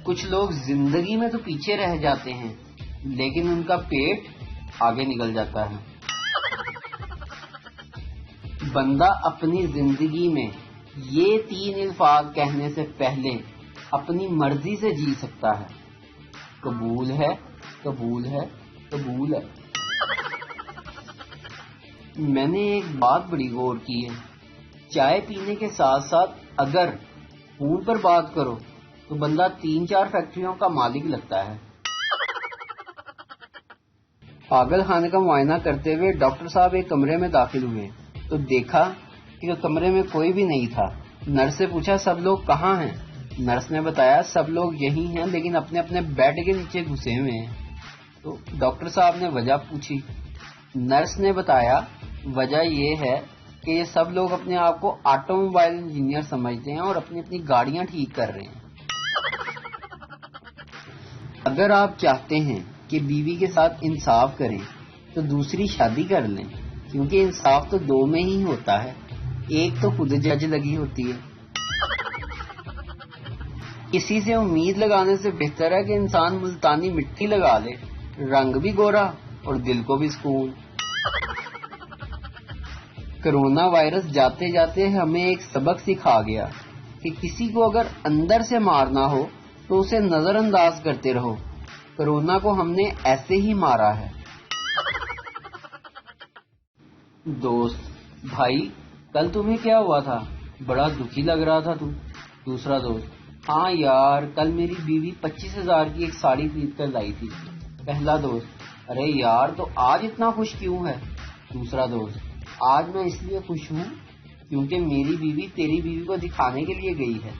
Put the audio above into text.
کچھ لوگ زندگی میں تو پیچھے رہ جاتے ہیں لیکن ان کا پیٹ آگے نکل جاتا ہے۔ بندہ اپنی زندگی میں یہ 3 الفاظ کہنے سے پہلے اپنی مرضی سے جی سکتا ہے: قبول ہے، قبول ہے، قبول ہے۔ میں نے ایک بات بڑی غور کی ہے، چائے پینے کے ساتھ ساتھ اگر فون پر بات کرو تو بندہ 3-4 فیکٹریوں کا مالک لگتا ہے۔ پاگل خانے کا معائنہ کرتے ہوئے ڈاکٹر صاحب ایک کمرے میں داخل ہوئے تو دیکھا کہ کمرے میں کوئی بھی نہیں تھا۔ نرس سے پوچھا سب لوگ کہاں ہیں؟ نرس نے بتایا سب لوگ یہی ہیں لیکن اپنے اپنے بیڈ کے نیچے گھسے ہوئے ہیں۔ تو ڈاکٹر صاحب نے وجہ پوچھی۔ نرس نے بتایا وجہ یہ ہے کہ یہ سب لوگ اپنے آپ کو آٹو موبائل انجینئر سمجھتے ہیں اور اپنی اپنی گاڑیاں ٹھیک کر رہے ہیں۔ اگر آپ چاہتے ہیں کہ بیوی کے ساتھ انصاف کریں تو دوسری شادی کر لیں، کیونکہ انصاف تو 2 میں ہی ہوتا ہے، ایک تو خود جج لگی ہوتی ہے۔ کسی سے امید لگانے سے بہتر ہے کہ انسان ملتانی مٹی لگا لے، رنگ بھی گورا اور دل کو بھی سکون۔ کرونا وائرس جاتے جاتے ہمیں ایک سبق سکھا گیا کہ کسی کو اگر اندر سے مارنا ہو تو اسے نظر انداز کرتے رہو۔ کرونا کو ہم نے ایسے ہی مارا ہے۔ دوست: بھائی کل تمہیں کیا ہوا تھا؟ بڑا دکھی لگ رہا تھا تو۔ دوسرا دوست: ہاں یار کل میری بیوی 25,000 کی ایک ساڑی خرید کر لائی تھی۔ پہلا دوست: ارے یار تو آج اتنا خوش کیوں ہے؟ دوسرا دوست: آج میں اس لیے خوش ہوں کیونکہ میری بیوی تیری بیوی کو دکھانے کے لیے گئی ہے۔